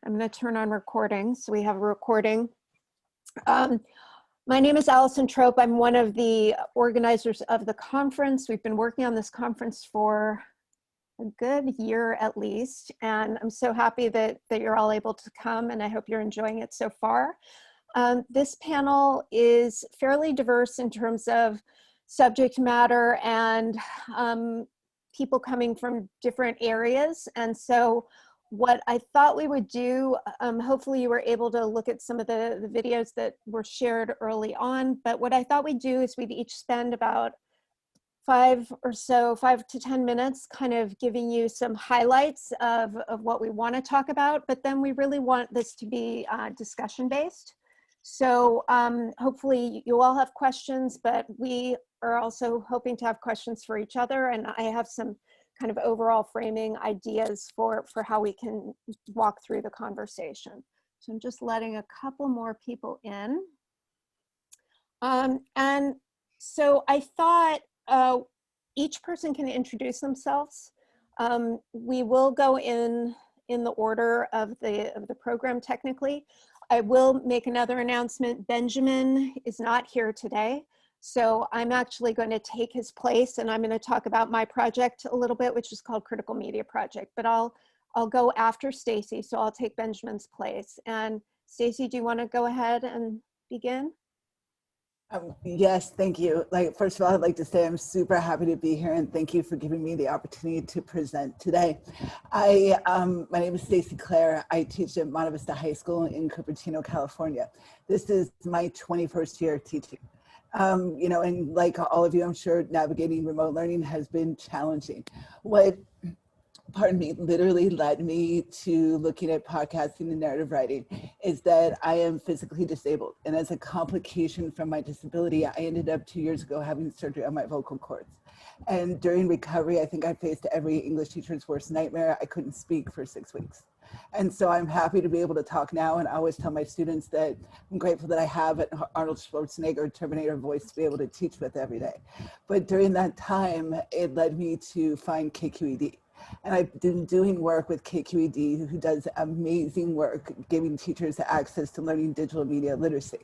I'm going to turn on recording. So we have a recording. My name is Alison Trope. I'm one of the organizers of the conference. We've been working on this conference for a good year at least, and I'm so happy that you're all able to come, and I hope you're enjoying it so far. This panel is fairly diverse in terms of subject matter and people coming from different areas, and so what I thought we would do, hopefully you were able to look at some of the videos that were shared early on, but what I thought we'd do is we'd each spend about 5 to 10 minutes kind of giving you some highlights of what we want to talk about, but then we really want this to be discussion based. So hopefully you all have questions, but we are also hoping to have questions for each other, and I have some kind of overall framing ideas for how we can walk through the conversation. So I'm just letting a couple more people in. And so I thought each person can introduce themselves. We will go in the order of the program technically. I will make another announcement. Benjamin is not here today. So I'm actually going to take his place, and I'm going to talk about my project a little bit, which is called Critical Media Project, but I'll go after Stacey, so I'll take Benjamin's place. And Stacey, do you want to go ahead and begin? Yes, thank you. First of all, I'd like to say I'm super happy to be here, and thank you for giving me the opportunity to present today. My name is Stacey Cler. I teach at Monte Vista High School in Cupertino, California. This is my 21st year teaching. You know, and like all of you, I'm sure navigating remote learning has been challenging. What, pardon me, literally led me to looking at podcasting and narrative writing is that I am physically disabled. And as a complication from my disability, I ended up 2 years ago having surgery on my vocal cords. And during recovery, I think I faced every English teacher's worst nightmare. I couldn't speak for 6 weeks. And so I'm happy to be able to talk now. And I always tell my students that I'm grateful that I have an Arnold Schwarzenegger Terminator voice to be able to teach with every day. But during that time, it led me to find KQED. And I've been doing work with KQED, who does amazing work giving teachers access to learning digital media literacy.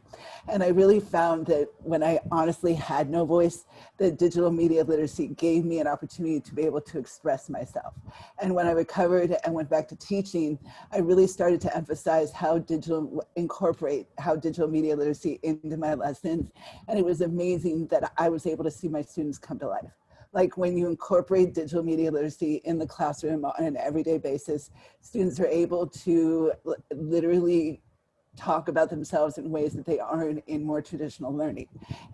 And I really found that when I honestly had no voice, that digital media literacy gave me an opportunity to be able to express myself. And when I recovered and went back to teaching, I really started to emphasize how incorporate digital media literacy into my lessons. And it was amazing that I was able to see my students come to life. Like when you incorporate digital media literacy in the classroom on an everyday basis, students are able to literally talk about themselves in ways that they aren't in more traditional learning.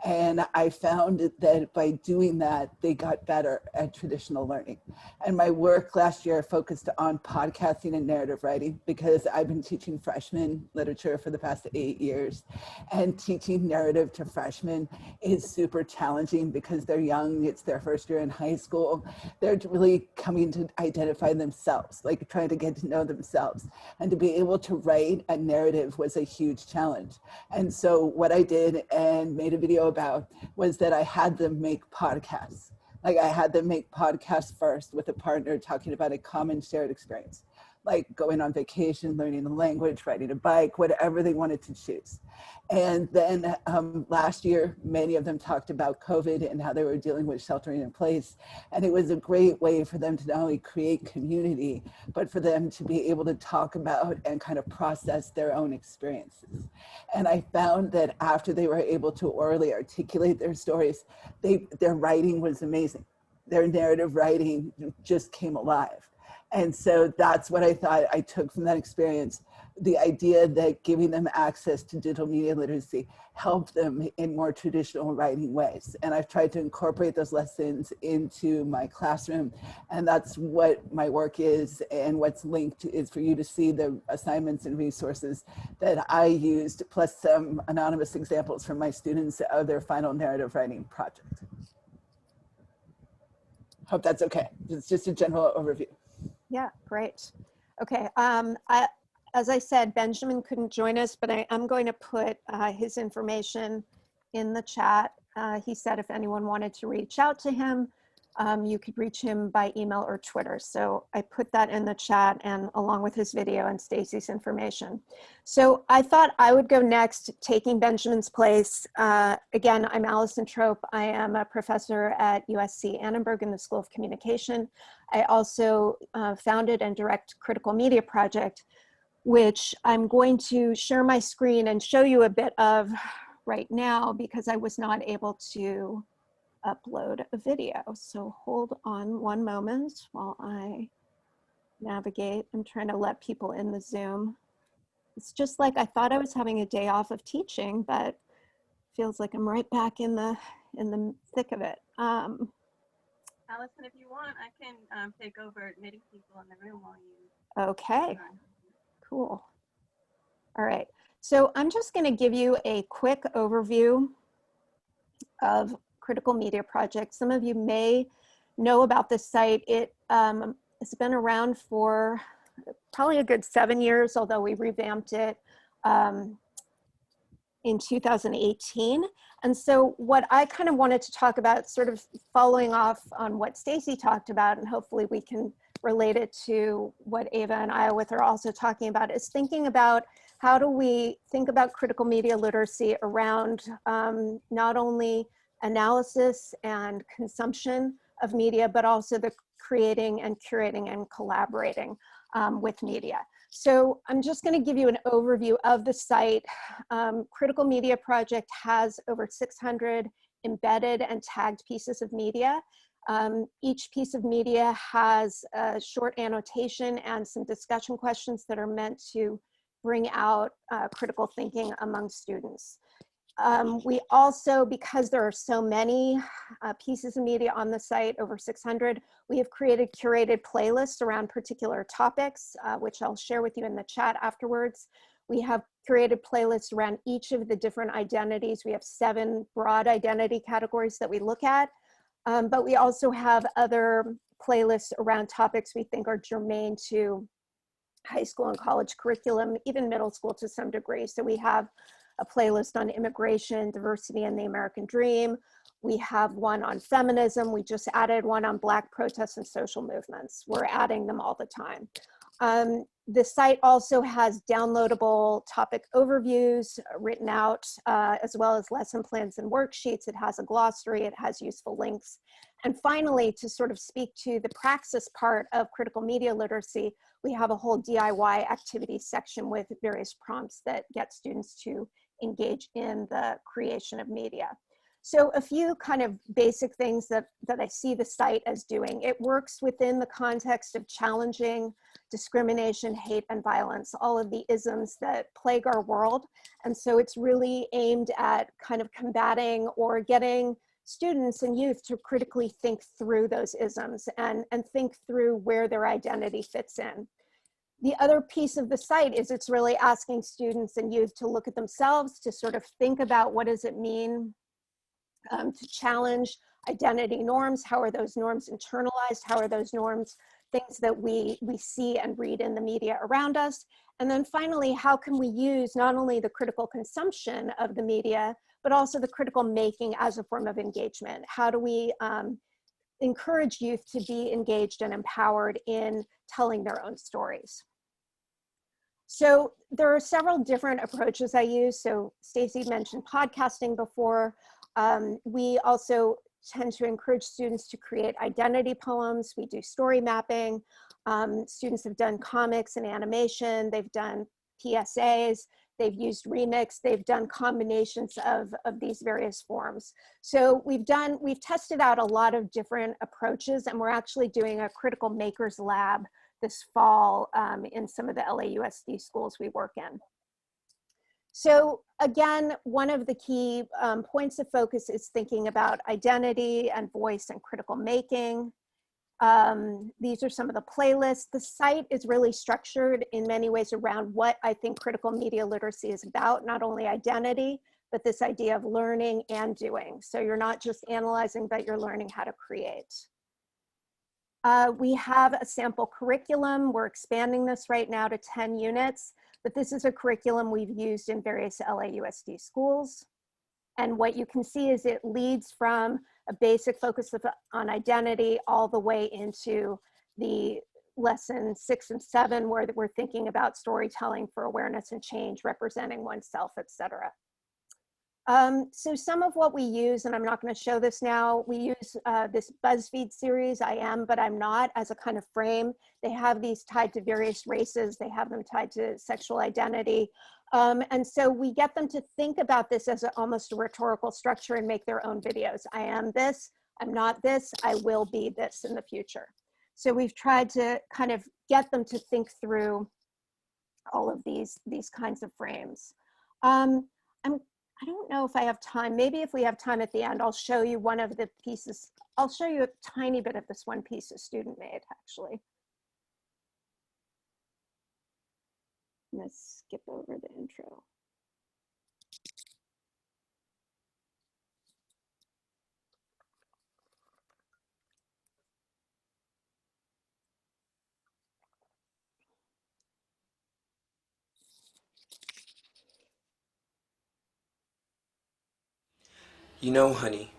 And I found that by doing that, they got better at traditional learning. And my work last year focused on podcasting and narrative writing because I've been teaching freshmen literature for the past 8 years. And teaching narrative to freshmen is super challenging because they're young, it's their first year in high school. They're really coming to identify themselves, like trying to get to know themselves. And to be able to write a narrative was a huge challenge. And so what I did and made a video about was that I had them make podcasts. Like I had them make podcasts first with a partner talking about a common shared experience, like going on vacation, learning a language, riding a bike, whatever they wanted to choose. And then last year, many of them talked about COVID and how they were dealing with sheltering in place. And it was a great way for them to not only create community, but for them to be able to talk about and kind of process their own experiences. And I found that after they were able to orally articulate their stories, their writing was amazing. Their narrative writing just came alive. And so that's what I thought I took from that experience. The idea that giving them access to digital media literacy helped them in more traditional writing ways. And I've tried to incorporate those lessons into my classroom. And that's what my work is. And what's linked is for you to see the assignments and resources that I used, plus some anonymous examples from my students of their final narrative writing project. Hope that's okay. It's just a general overview. Yeah, great. Okay, as I said, Benjamin couldn't join us, but I'm going to put his information in the chat. He said if anyone wanted to reach out to him, You could reach him by email or Twitter. So I put that in the chat, and along with his video and Stacey's information. So I thought I would go next, taking Benjamin's place. Again, I'm Alison Trope. I am a professor at USC Annenberg in the School of Communication. I also founded and direct Critical Media Project, which I'm going to share my screen and show you a bit of right now because I was not able to upload a video. So hold on one moment while I navigate. I'm trying to let people in the Zoom. It's just like I thought I was having a day off of teaching, but feels like I'm right back in the thick of it. Alison, if you want, I can take over admitting people in the room while you. Okay, cool. All right, so I'm just going to give you a quick overview of Critical Media Project. Some of you may know about this site. It's been around for probably a good 7 years, although we revamped it in 2018. And so what I kind of wanted to talk about, sort of following off on what Stacey talked about, and hopefully we can relate it to what Ava and Iowyth are also talking about, is thinking about how do we think about critical media literacy around not only analysis and consumption of media, but also the creating and curating and collaborating with media. So I'm just going to give you an overview of the site. Critical Media Project has over 600 embedded and tagged pieces of media. Each piece of media has a short annotation and some discussion questions that are meant to bring out critical thinking among students. We also, because there are so many pieces of media on the site, over 600, we have created curated playlists around particular topics, which I'll share with you in the chat afterwards. We have curated playlists around each of the different identities. We have 7 broad identity categories that we look at, but we also have other playlists around topics we think are germane to high school and college curriculum, even middle school to some degree. So we have a playlist on immigration, diversity, and the American dream. We have one on feminism. We just added one on Black protests and social movements. We're adding them all the time. The site also has downloadable topic overviews written out, as well as lesson plans and worksheets. It has a glossary. It has useful links. And finally, to sort of speak to the praxis part of critical media literacy, we have a whole DIY activity section with various prompts that get students to engage in the creation of media. So a few kind of basic things that I see the site as doing. It works within the context of challenging discrimination, hate, and violence, all of the isms that plague our world. And so it's really aimed at kind of combating or getting students and youth to critically think through those isms and think through where their identity fits in. The other piece of the site is it's really asking students and youth to look at themselves, to sort of think about what does it mean to challenge identity norms. How are those norms internalized? How are those norms things that we see and read in the media around us? And then finally, how can we use not only the critical consumption of the media, but also the critical making as a form of engagement? How do we encourage youth to be engaged and empowered in telling their own stories? So there are several different approaches I use. So Stacey mentioned podcasting before. We also tend to encourage students to create identity poems. We do story mapping. Students have done comics and animation. They've done PSAs. They've used remix. They've done combinations of these various forms. So we've tested out a lot of different approaches, and we're actually doing a critical makers lab this fall in some of the LAUSD schools we work in. So again, one of the key points of focus is thinking about identity and voice and critical making. These are some of the playlists. The site is really structured in many ways around what I think critical media literacy is about, not only identity, but this idea of learning and doing. So you're not just analyzing, but you're learning how to create. We have a sample curriculum. We're expanding this right now to 10 units, but this is a curriculum we've used in various LAUSD schools. And what you can see is it leads from a basic focus on identity all the way into the lesson 6 and 7, where we're thinking about storytelling for awareness and change, representing oneself, etc. So some of what we use, and I'm not going to show this now, we use this BuzzFeed series, I Am, But I'm Not, as a kind of frame. They have these tied to various races. They have them tied to sexual identity. And so we get them to think about this as almost a rhetorical structure and make their own videos. I am this, I'm not this, I will be this in the future. So we've tried to kind of get them to think through all of these kinds of frames. I don't know if I have time. Maybe if we have time at the end, I'll show you one of the pieces. I'll show you a tiny bit of this one piece a student made, actually. I'm going to skip over the intro. You know, honey,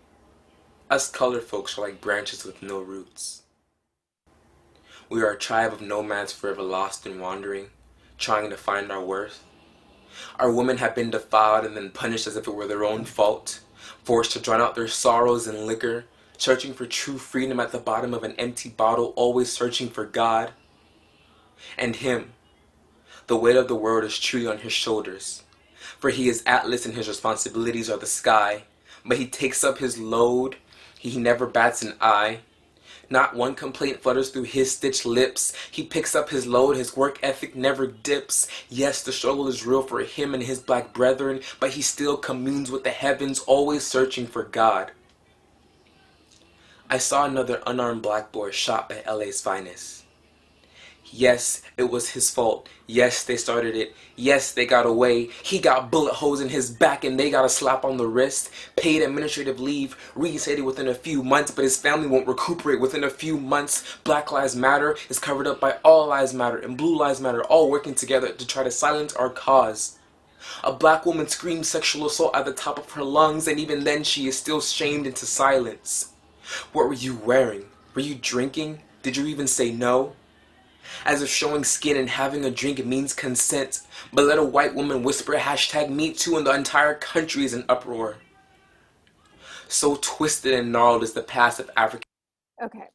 us colored folks are like branches with no roots. We are a tribe of nomads forever lost and wandering, trying to find our worth. Our women have been defiled and then punished as if it were their own fault, forced to drown out their sorrows in liquor, searching for true freedom at the bottom of an empty bottle, always searching for God. And him, the weight of the world is truly on his shoulders, for he is Atlas and his responsibilities are the sky. But he takes up his load, he never bats an eye. Not one complaint flutters through his stitched lips. He picks up his load, his work ethic never dips. Yes, the struggle is real for him and his black brethren, but he still communes with the heavens, always searching for God. I saw another unarmed black boy shot by LA's finest. Yes, it was his fault. Yes, they started it. Yes, they got away. He got bullet holes in his back and they got a slap on the wrist. Paid administrative leave, reinstated within a few months, but his family won't recuperate within a few months. Black Lives Matter is covered up by All Lives Matter and Blue Lives Matter, all working together to try to silence our cause. A black woman screams sexual assault at the top of her lungs, and even then she is still shamed into silence. What were you wearing? Were you drinking? Did you even say no? As if showing skin and having a drink means consent. But let a white woman whisper #MeToo and the entire country is in uproar. So twisted and gnarled is the past of Africa. Okay,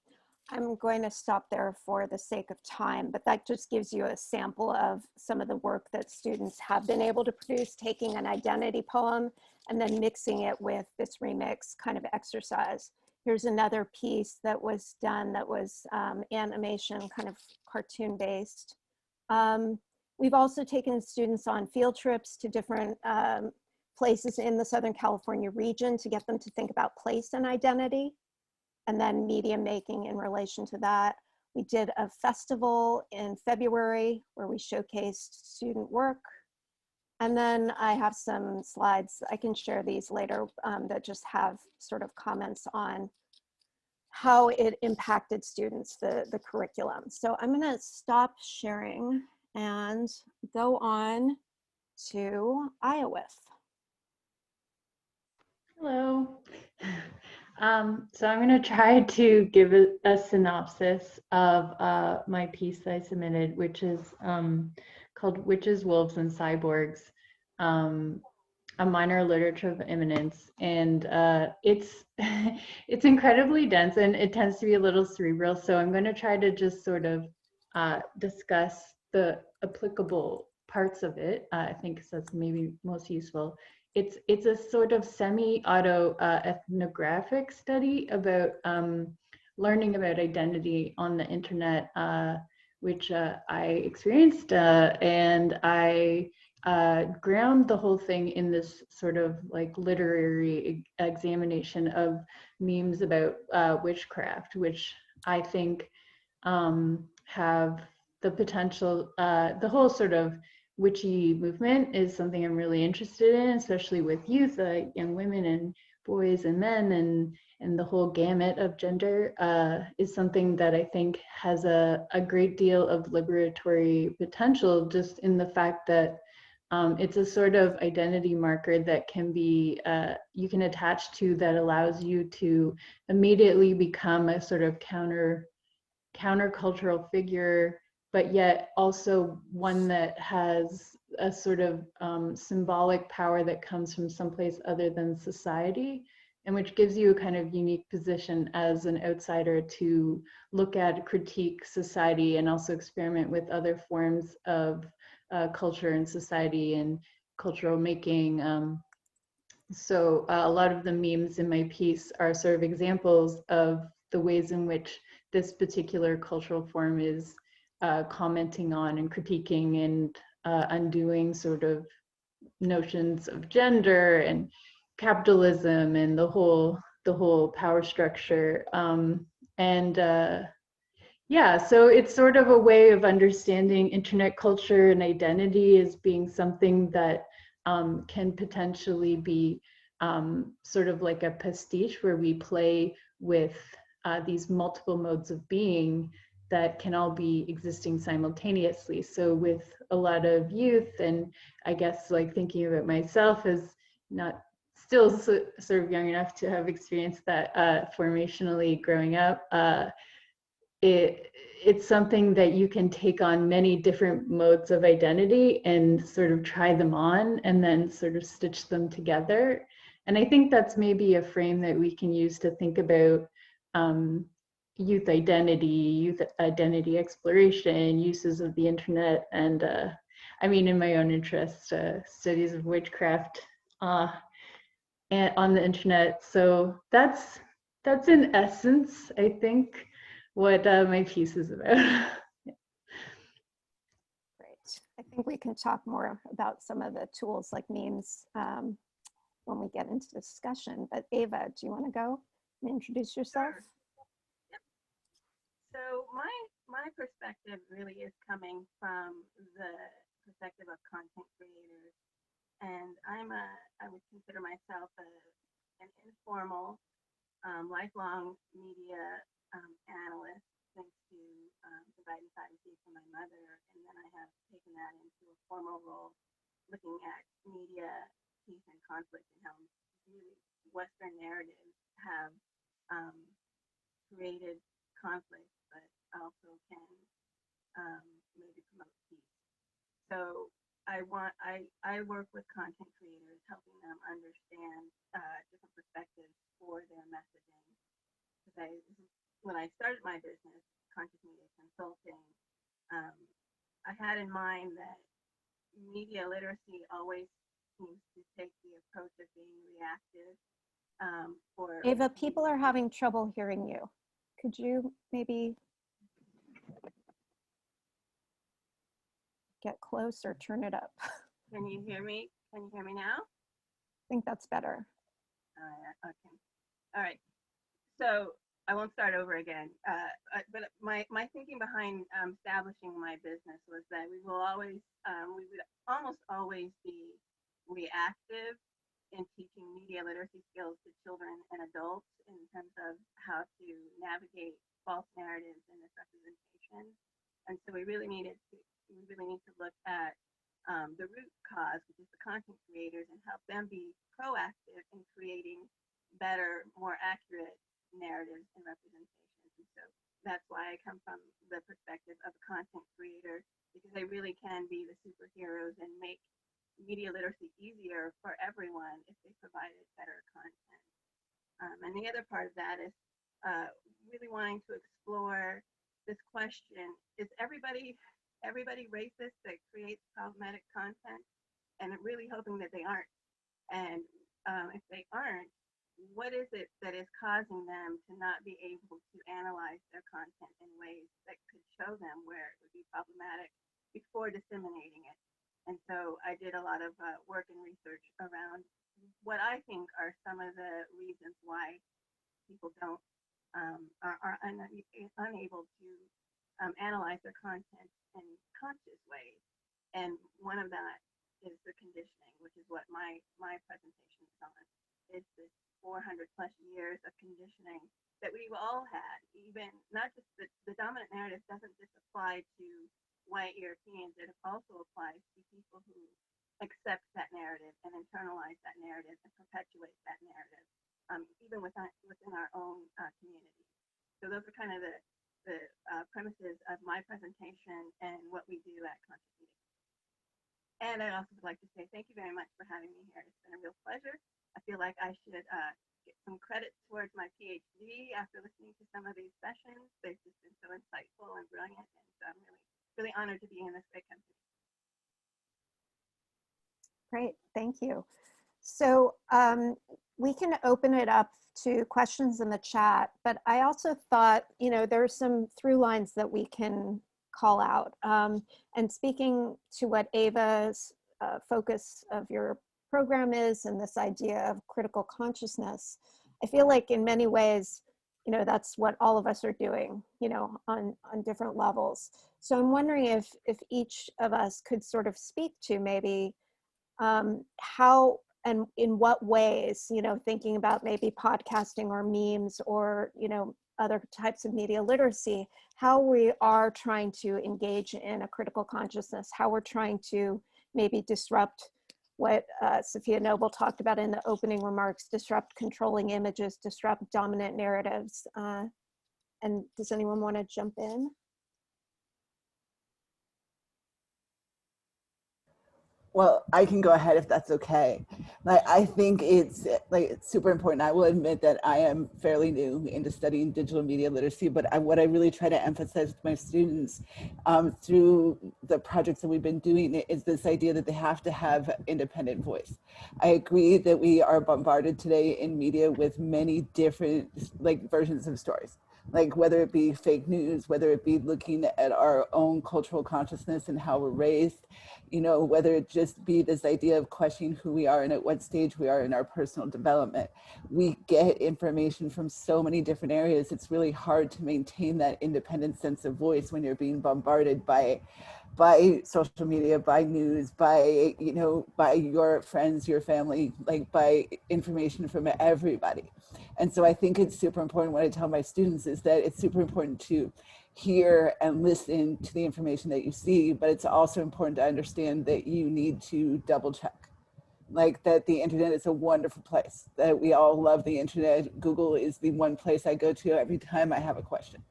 I'm going to stop there for the sake of time, but that just gives you a sample of some of the work that students have been able to produce, taking an identity poem and then mixing it with this remix kind of exercise. Here's another piece that was done that was animation, kind of cartoon based. We've also taken students on field trips to different places in the Southern California region to get them to think about place and identity, and then media making in relation to that. We did a festival in February where we showcased student work. And then I have some slides, I can share these later, that just have sort of comments on how it impacted students, the curriculum. So I'm gonna stop sharing and go on to Iowyth. Hello. So I'm going to try to give a synopsis of my piece that I submitted, which is called Witches, Wolves, and Cyborgs, a minor literature of immanence. And it's it's incredibly dense and it tends to be a little cerebral. So I'm going to try to just sort of discuss the applicable parts of it. I think that's maybe most useful. It's a sort of semi-auto ethnographic study about learning about identity on the internet, which I experienced, and I ground the whole thing in this sort of like literary examination of memes about witchcraft, which I think have the potential, the whole sort of witchy movement is something I'm really interested in, especially with youth, young women and boys and men, and the whole gamut of gender is something that I think has a great deal of liberatory potential, just in the fact that It's a sort of identity marker that can be, you can attach to, that allows you to immediately become a sort of countercultural figure, but yet also one that has a sort of symbolic power that comes from someplace other than society, and which gives you a kind of unique position as an outsider to look at, critique society, and also experiment with other forms of culture and society and cultural making. So a lot of the memes in my piece are sort of examples of the ways in which this particular cultural form is commenting on and critiquing and undoing sort of notions of gender and capitalism and the whole power structure. Yeah, so it's sort of a way of understanding internet culture and identity as being something that can potentially be sort of like a pastiche, where we play with these multiple modes of being that can all be existing simultaneously. So with a lot of youth, and I guess like thinking about myself as not still sort of young enough to have experienced that formationally growing up, it's something that you can take on many different modes of identity and sort of try them on and then sort of stitch them together. And I think that's maybe a frame that we can use to think about youth identity exploration, uses of the internet, and I mean, in my own interest, studies of witchcraft and on the internet. So that's in essence, I think, what my piece is about. Great. I think we can talk more about some of the tools like memes when we get into discussion. But Ava, do you want to go and introduce yourself? Sure. Yep. So my perspective really is coming from the perspective of content creators, and I would consider myself an informal, lifelong media analyst, thanks to dividing privacy from my mother, and then I have taken that into a formal role, looking at media, peace, and conflict, and how really Western narratives have created conflict, but also can maybe promote peace. So I work with content creators, helping them understand different perspectives for their messaging. Because when I started my business, Conscious Media Consulting, I had in mind that media literacy always seems to take the approach of being reactive. Ava, people are having trouble hearing you. Could you maybe get close or turn it up? Can you hear me? Can you hear me now? I think that's better. Okay. All right. So I won't start over again. But my thinking behind establishing my business was that we would almost always be reactive in teaching media literacy skills to children and adults in terms of how to navigate false narratives and misrepresentation. And so we really need to look at the root cause, which is the content creators, and help them be proactive in creating better, more accurate narratives and representations. And so that's why I come from the perspective of a content creator, because they really can be the superheroes and make media literacy easier for everyone if they provided better content. And the other part of that is really wanting to explore this question: is everybody racist that creates problematic content? And really hoping that they aren't. And if they aren't, what is it that is causing them to not be able to analyze their content in ways that could show them where it would be problematic before disseminating it? And so I did a lot of work and research around what I think are some of the reasons why people are unable to analyze their content in conscious ways. And one of that is the conditioning, which is what my presentation is on. It's this 400 plus years of conditioning that we've all had. Even not just the dominant narrative doesn't just apply to white Europeans, it also applies to people who accept that narrative and internalize that narrative and perpetuate that narrative, even within our own community. So those are kind of the premises of my presentation and what we do at Contributing. And I'd also like to say thank you very much for having me here. It's been a real pleasure. I feel like I should get some credit towards my PhD after listening to some of these sessions. They've just been so insightful and brilliant, and so I'm really honored to be in this great company. Great, thank you. So we can open it up to questions in the chat, but I also thought, you know, there are some through lines that we can call out. And speaking to what Ava's focus of your program is and this idea of critical consciousness, I feel like in many ways, you know, that's what all of us are doing, you know, on different levels. So I'm wondering if each of us could sort of speak to maybe how and in what ways, you know, thinking about maybe podcasting or memes or, you know, other types of media literacy, how we are trying to engage in a critical consciousness, how we're trying to maybe disrupt what Sophia Noble talked about in the opening remarks, disrupt controlling images, disrupt dominant narratives. And does anyone want to jump in? Well, I can go ahead if that's okay. Like, I think it's super important. I will admit that I am fairly new into studying digital media literacy, but what I really try to emphasize with my students through the projects that we've been doing is this idea that they have to have independent voice. I agree that we are bombarded today in media with many different versions of stories. Like whether it be fake news, whether it be looking at our own cultural consciousness and how we're raised, you know, whether it just be this idea of questioning who we are and at what stage we are in our personal development. We get information from so many different areas. It's really hard to maintain that independent sense of voice when you're being bombarded by social media, by news, by, you know, by your friends, your family, like by information from everybody. And so I think it's super important. What I tell my students is that it's super important to hear and listen to the information that you see, but it's also important to understand that you need to double check. Like that the internet is a wonderful place, that we all love the internet. Google is the one place I go to every time I have a question.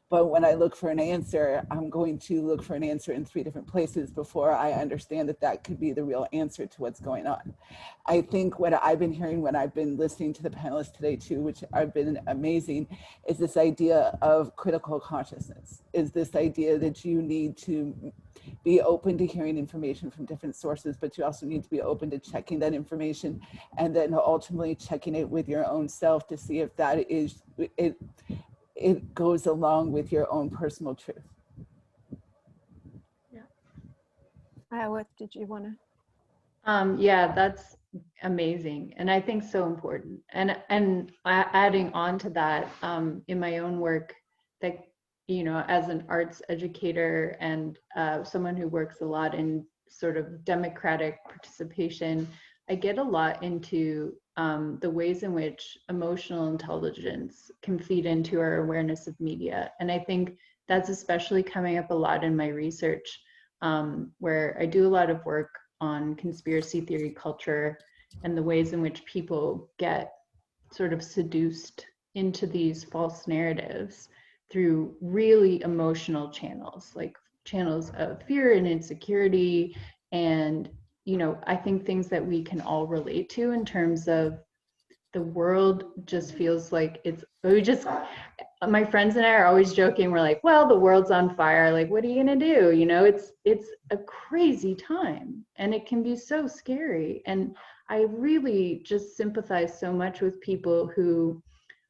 But when I look for an answer, I'm going to look for an answer in 3 different places before I understand that that could be the real answer to what's going on. I think what I've been hearing when I've been listening to the panelists today too, which have been amazing, is this idea of critical consciousness, is this idea that you need to be open to hearing information from different sources, but you also need to be open to checking that information and then ultimately checking it with your own self to see if that is, it goes along with your own personal truth. Yeah. Iowyth, did you want to? Yeah, that's amazing, and I think so important. And adding on to that, in my own work, that, you know, as an arts educator and someone who works a lot in sort of democratic participation, I get a lot into the ways in which emotional intelligence can feed into our awareness of media. And I think that's especially coming up a lot in my research, where I do a lot of work on conspiracy theory culture and the ways in which people get sort of seduced into these false narratives through really emotional channels, like channels of fear and insecurity. And, you know, I think things that we can all relate to in terms of the world just feels like my friends and I are always joking. We're like, well, the world's on fire. Like, what are you gonna do? You know, it's a crazy time and it can be so scary. And I really just sympathize so much with people who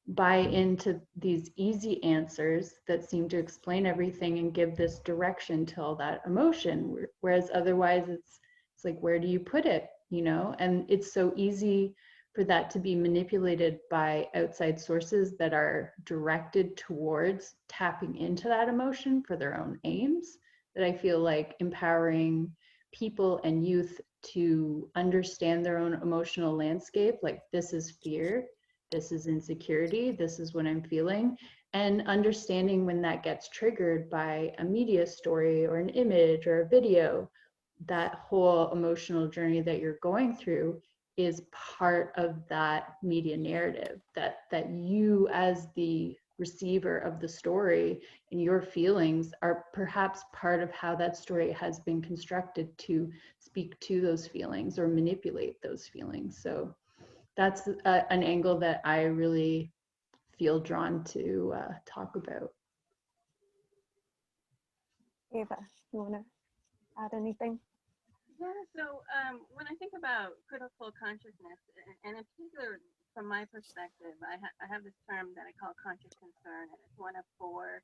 buy into these easy answers that seem to explain everything and give this direction to all that emotion. Whereas otherwise it's like, where do you put it? You know, and it's so easy for that to be manipulated by outside sources that are directed towards tapping into that emotion for their own aims, that I feel like empowering people and youth to understand their own emotional landscape, like this is fear, this is insecurity, this is what I'm feeling, and understanding when that gets triggered by a media story or an image or a video, that whole emotional journey that you're going through is part of that media narrative, that you as the receiver of the story and your feelings are perhaps part of how that story has been constructed to speak to those feelings or manipulate those feelings. So that's an angle that I really feel drawn to talk about. Ava, you want to add anything? Yeah, so when I think about critical consciousness, and in particular from my perspective, I have this term that I call conscious concern, and it's one of four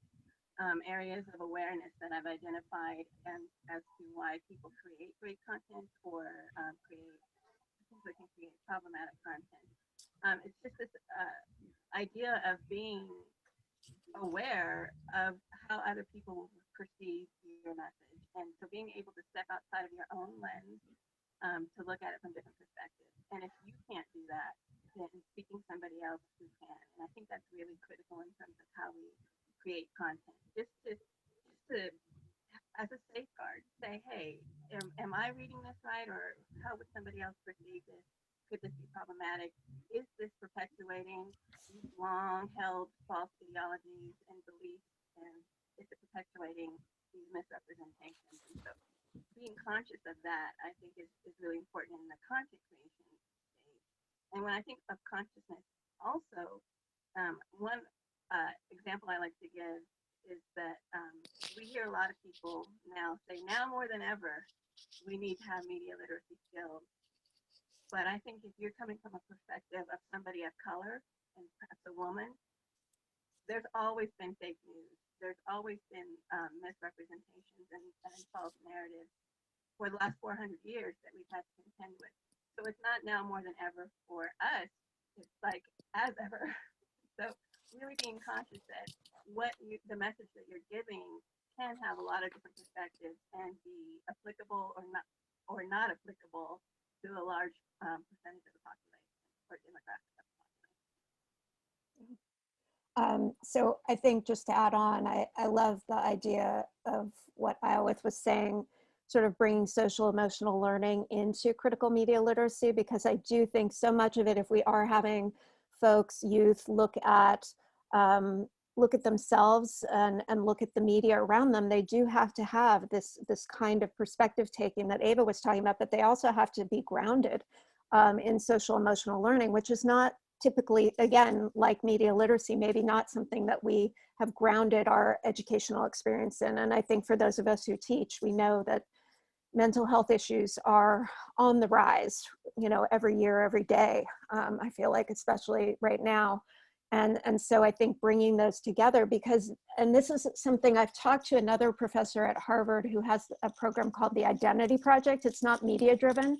areas of awareness that I've identified and as to why people create great content or potentially can create problematic content. It's just this idea of being aware of how other people perceive your message. And so being able to step outside of your own lens to look at it from different perspectives. And if you can't do that, then speaking somebody else who can. And I think that's really critical in terms of how we create content. Just to as a safeguard, say, hey, am I reading this right? Or how would somebody else perceive this? Could this be problematic? Is this perpetuating these long-held false ideologies and beliefs? And is it perpetuating these misrepresentations? And so being conscious of that, I think, is really important in the content creation stage. And when I think of consciousness, also, one example I like to give is that we hear a lot of people now say, now more than ever, we need to have media literacy skills. But I think if you're coming from a perspective of somebody of color, and perhaps a woman, there's always been fake news. There's always been misrepresentations and false narratives for the last 400 years that we've had to contend with. So it's not now more than ever for us. It's like as ever. So really being conscious that the message that you're giving can have a lot of different perspectives and be applicable or not applicable to a large percentage of the population or demographic of the population. So I think just to add on, I love the idea of what Iowyth was saying, sort of bringing social emotional learning into critical media literacy, because I do think so much of it, if we are having folks, youth, look at themselves and look at the media around them, they do have to have this kind of perspective taking that Ava was talking about, but they also have to be grounded in social emotional learning, which is not typically, again, like media literacy, maybe not something that we have grounded our educational experience in. And I think for those of us who teach, we know that mental health issues are on the rise, every year, every day. I feel like, especially right now. And so I think bringing those together, and this is something I've talked to another professor at Harvard who has a program called the Identity Project. It's not media driven,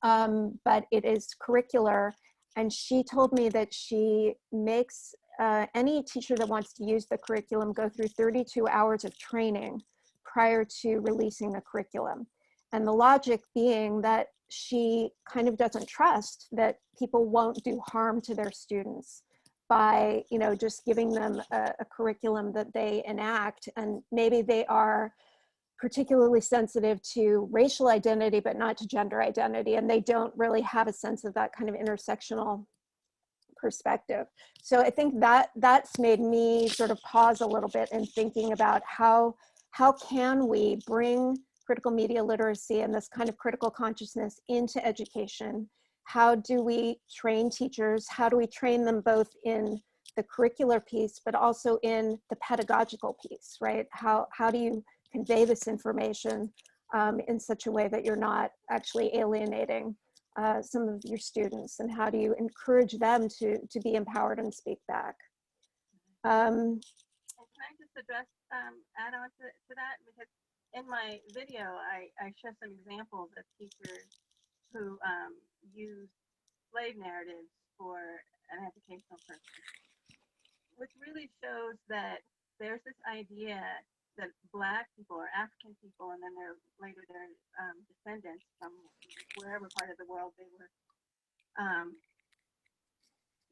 but it is curricular. And she told me that she makes any teacher that wants to use the curriculum go through 32 hours of training prior to releasing the curriculum. And the logic being that she kind of doesn't trust that people won't do harm to their students by, just giving them a curriculum that they enact. And maybe they are particularly sensitive to racial identity, but not to gender identity. And they don't really have a sense of that kind of intersectional perspective. So I think that's made me sort of pause a little bit in thinking about how can we bring critical media literacy and this kind of critical consciousness into education? How do we train teachers? How do we train them both in the curricular piece, but also in the pedagogical piece, right? How do you convey this information in such a way that you're not actually alienating some of your students? And how do you encourage them to be empowered and speak back? And can I just add on to that? Because in my video, I show some examples of teachers who use slave narratives for an educational purpose, which really shows that there's this idea that Black people or African people, and then later their descendants from wherever part of the world they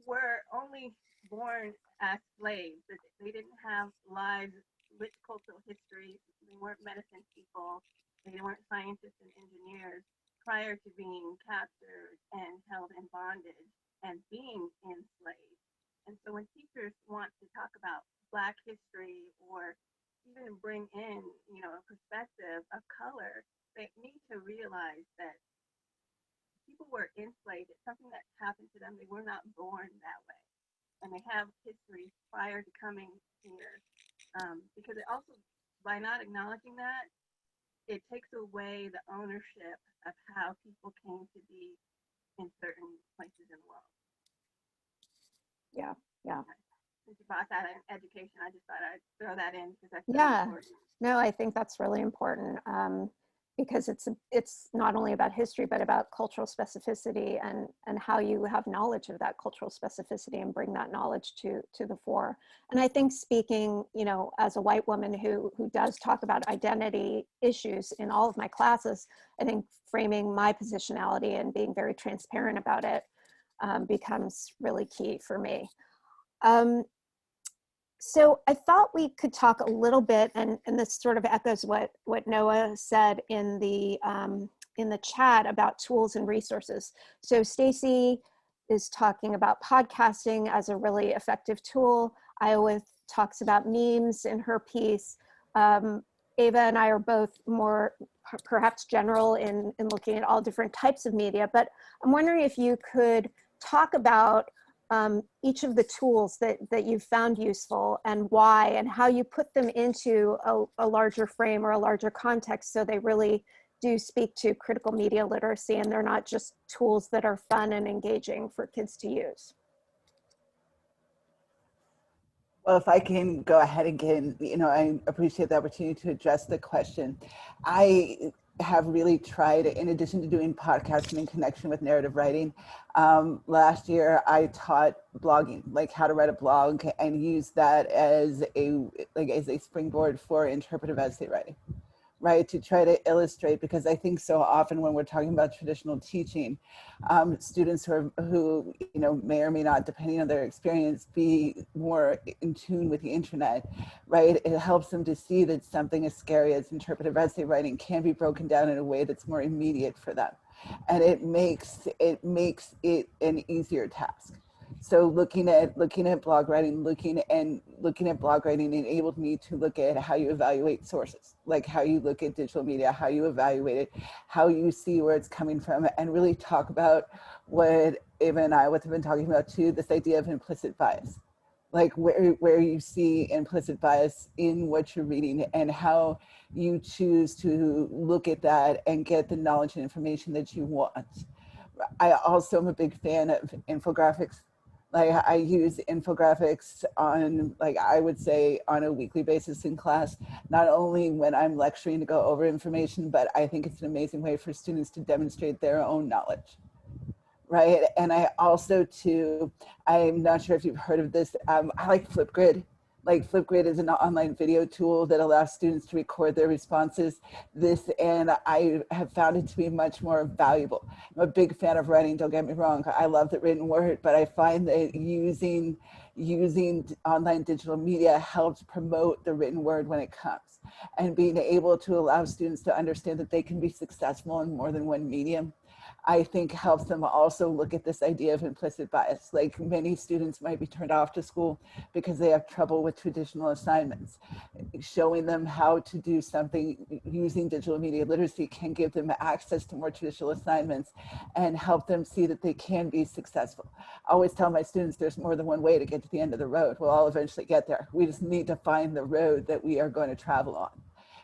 were only born as slaves. They didn't have lives, rich cultural histories. They weren't medicine people. They weren't scientists and engineers prior to being captured and held in bondage and being enslaved. And so when teachers want to talk about Black history or even bring in, a perspective of color, they need to realize that people were enslaved. It's something that happened to them. They were not born that way. And they have history prior to coming here. Because it also, by not acknowledging that, it takes away the ownership of how people came to be in certain places in the world. Yeah, yeah. Since you brought that in education, I just thought I'd throw that in because that's Yeah. important. No, I think that's really important, because it's not only about history, but about cultural specificity and how you have knowledge of that cultural specificity and bring that knowledge to the fore. And I think speaking, as a white woman who does talk about identity issues in all of my classes, I think framing my positionality and being very transparent about it becomes really key for me. So I thought we could talk a little bit, and this sort of echoes what Noah said in the chat about tools and resources. So Stacey is talking about podcasting as a really effective tool. Iowyth talks about memes in her piece. Ava and I are both more perhaps general in looking at all different types of media, but I'm wondering if you could talk about each of the tools that you've found useful and why, and how you put them into a larger frame or a larger context so they really do speak to critical media literacy and they're not just tools that are fun and engaging for kids to use. Well, if I can go ahead again, I appreciate the opportunity to address the question. I have really tried, in addition to doing podcasting in connection with narrative writing, last year I taught blogging, like how to write a blog, and use that as a springboard for interpretive essay writing. Right, to try to illustrate, because I think so often when we're talking about traditional teaching, students who may or may not, depending on their experience, be more in tune with the internet, right? It helps them to see that something as scary as interpretive essay writing can be broken down in a way that's more immediate for them, and it makes it an easier task. So looking at blog writing, looking at blog writing enabled me to look at how you evaluate sources, like how you look at digital media, how you evaluate it, how you see where it's coming from, and really talk about what Ava and Iowyth have been talking about too, this idea of implicit bias, like where you see implicit bias in what you're reading and how you choose to look at that and get the knowledge and information that you want. I also am a big fan of infographics. Like I use infographics on, like I would say, on a weekly basis in class, not only when I'm lecturing to go over information, but I think it's an amazing way for students to demonstrate their own knowledge. Right. And I also too, I'm not sure if you've heard of this, I like Flipgrid. Like Flipgrid is an online video tool that allows students to record their responses. And I have found it to be much more valuable. I'm a big fan of writing, don't get me wrong. I love the written word, but I find that using online digital media helps promote the written word when it comes. And being able to allow students to understand that they can be successful in more than one medium, I think helps them also look at this idea of implicit bias. Like many students might be turned off to school because they have trouble with traditional assignments. Showing them how to do something using digital media literacy can give them access to more traditional assignments and help them see that they can be successful. I always tell my students there's more than one way to get to the end of the road. We'll all eventually get there. We just need to find the road that we are going to travel on.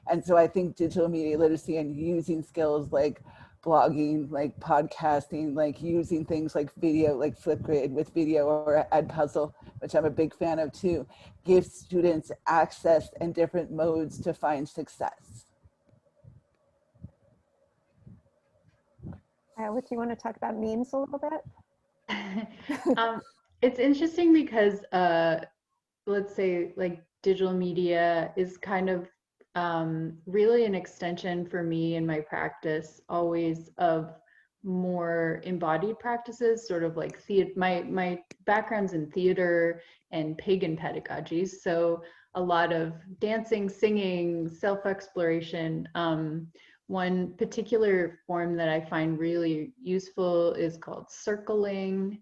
And so I think digital media literacy and using skills like blogging, like podcasting, like using things like video, like Flipgrid with video or Edpuzzle, which I'm a big fan of too, gives students access and different modes to find success. Would you want to talk about memes a little bit? It's interesting because let's say like digital media is kind of really an extension for me in my practice always of more embodied practices, sort of like my background's in theater and pagan pedagogies, so a lot of dancing, singing, self-exploration, one particular form that I find really useful is called circling,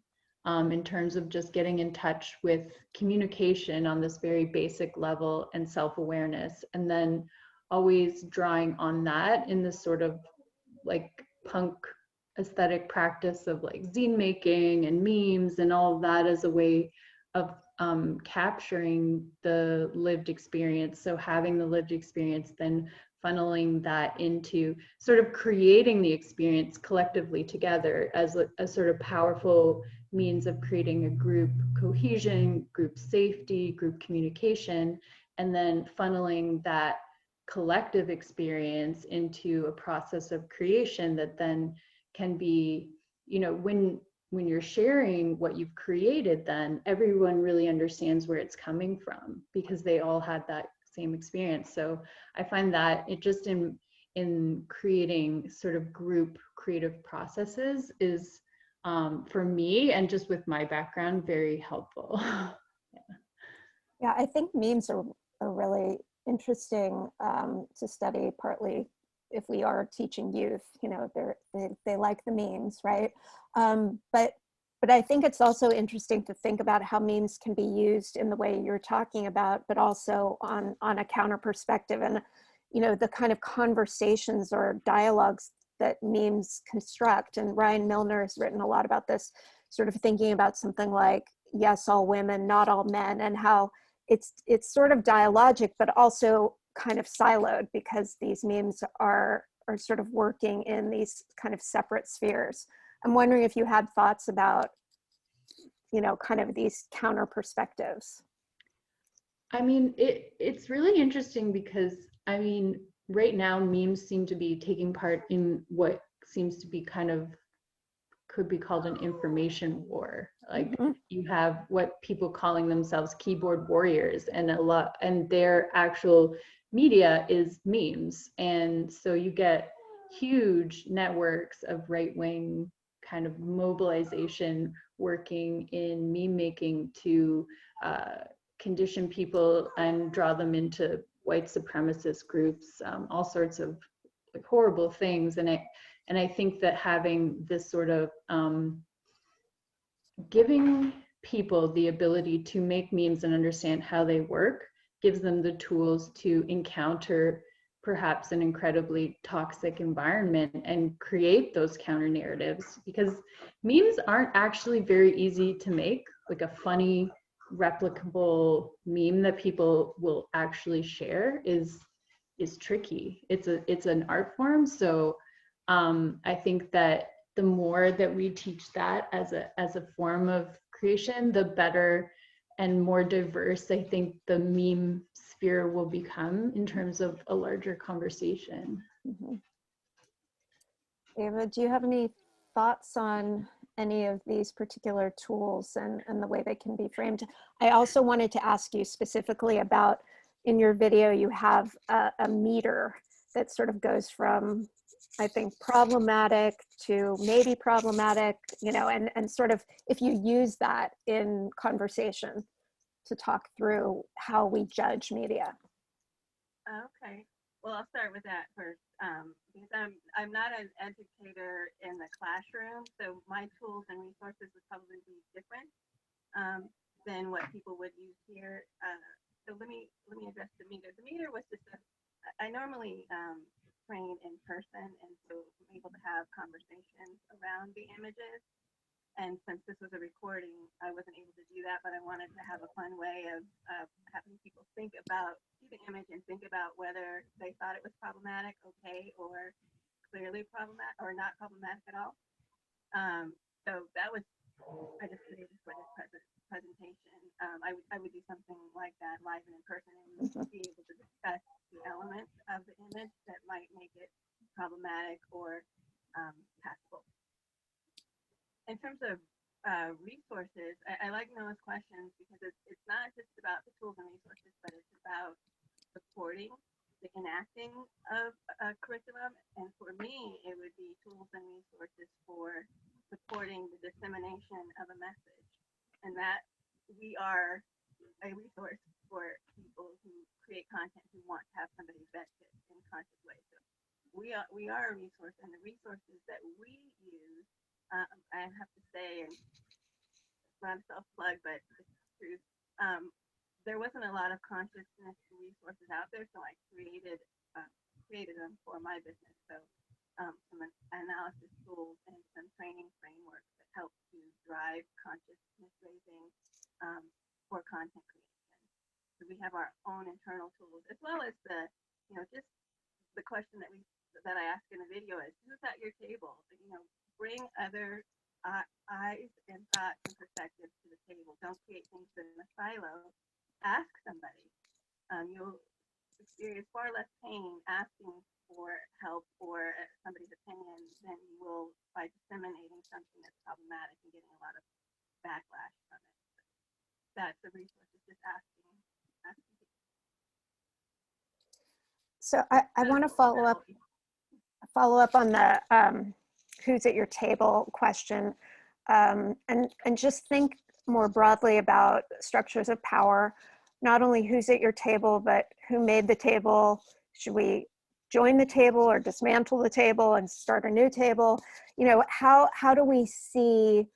in terms of just getting in touch with communication on this very basic level and self-awareness, and then always drawing on that in this sort of like punk aesthetic practice of like zine making and memes and all of that as a way of capturing the lived experience. So having the lived experience, then funneling that into sort of creating the experience collectively together as a sort of powerful means of creating a group cohesion, group safety, group communication, and then funneling that collective experience into a process of creation that then can be, you know, when you're sharing what you've created, then everyone really understands where it's coming from because they all had that same experience. So I find that it just in creating sort of group creative processes is for me, and just with my background, very helpful. Yeah, I think memes are really interesting to study, partly if we are teaching youth, you know, they like the memes, right? But I think it's also interesting to think about how memes can be used in the way you're talking about, but also on a counter perspective, and, you know, the kind of conversations or dialogues that memes construct. And Ryan Milner has written a lot about this, sort of thinking about something like, yes, all women, not all men, and how it's sort of dialogic, but also kind of siloed, because these memes are sort of working in these kind of separate spheres. I'm wondering if you had thoughts about, you know, kind of these counter perspectives. I mean, it's really interesting because, I mean, right now memes seem to be taking part in what seems to be kind of, could be called an information war. Like you have what people calling themselves keyboard warriors, and and their actual media is memes. And so you get huge networks of right-wing kind of mobilization working in meme making to condition people and draw them into white supremacist groups, all sorts of like horrible things. And I think that having this sort of giving people the ability to make memes and understand how they work gives them the tools to encounter perhaps an incredibly toxic environment and create those counter narratives, because memes aren't actually very easy to make. Like a funny, replicable meme that people will actually share is tricky. It's an art form. So I think that the more that we teach that as a form of creation, the better and more diverse I think the meme sphere will become in terms of a larger conversation. Mm-hmm. Ava, do you have any thoughts on any of these particular tools and the way they can be framed? I also wanted to ask you specifically about, in your video, you have a meter that sort of goes from, I think, problematic to maybe problematic, you know, and sort of if you use that in conversation to talk through how we judge media. Okay, well, I'll start with that first, because I'm not an educator in the classroom, so my tools and resources would probably be different than what people would use here. So let me address the meter. The meter was just I normally train in person, and so I'm able to have conversations around the images. And since this was a recording, I wasn't able to do that, but I wanted to have a fun way of having people think about the image and think about whether they thought it was problematic, okay, or clearly problematic or not problematic at all. So that was, I just created for this presentation. I would do something like that live and in person, and be able to discuss the elements of the image that might make it problematic or passable. In terms of resources, I like Noah's questions because it's not just about the tools and resources, but it's about supporting the enacting of a curriculum. And for me, it would be tools and resources for supporting the dissemination of a message. And that we are a resource for people who create content who want to have somebody vet it in conscious ways. So we are a resource, and the resources that we use, I have to say, and it's not a self-plug, but it's the truth. There wasn't a lot of consciousness resources out there, so I created them for my business. So some analysis tools and some training frameworks that help to drive consciousness raising for content creation. So we have our own internal tools, as well as just the question that I ask in the video is, who's at your table? Bring other eyes and thoughts and perspectives to the table. Don't create things in a silo. Ask somebody. You'll experience far less pain asking for help or somebody's opinion than you will by disseminating something that's problematic and getting a lot of backlash from it. That's the resource, is just asking. So I want to follow up on the who's at your table question, and just think more broadly about structures of power, not only who's at your table, but who made the table. Should we join the table or dismantle the table and start a new table? How do we see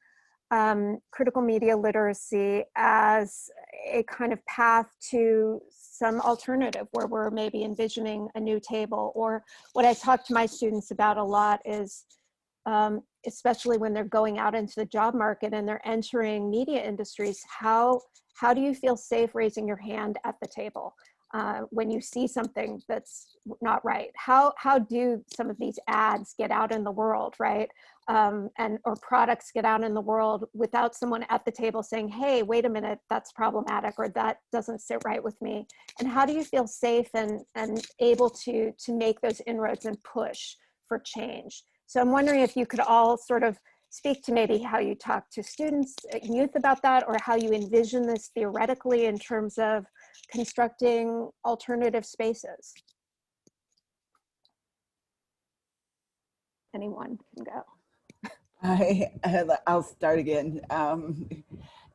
critical media literacy as a kind of path to some alternative where we're maybe envisioning a new table? Or what I talk to my students about a lot is, especially when they're going out into the job market and they're entering media industries, how do you feel safe raising your hand at the table when you see something that's not right? How do some of these ads get out in the world, right? Or products get out in the world without someone at the table saying, hey, wait a minute, that's problematic, or that doesn't sit right with me? And how do you feel safe and able to make those inroads and push for change? So I'm wondering if you could all sort of speak to maybe how you talk to students, youth about that, or how you envision this theoretically in terms of constructing alternative spaces. Anyone can go. I'll start again.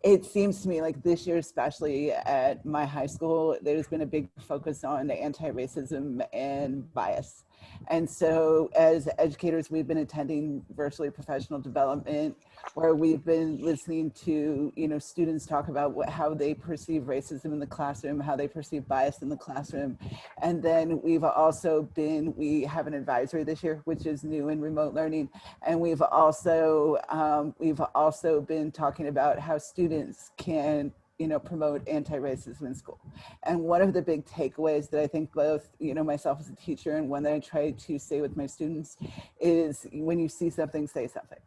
It seems to me like this year, especially at my high school, there's been a big focus on anti-racism and bias. And so as educators, we've been attending virtually professional development where we've been listening to, students talk about how they perceive racism in the classroom, how they perceive bias in the classroom. And then we have an advisory this year, which is new in remote learning. And we've also been talking about how students can promote anti-racism in school. And one of the big takeaways that I think both, myself as a teacher and one that I try to say with my students is, when you see something, say something.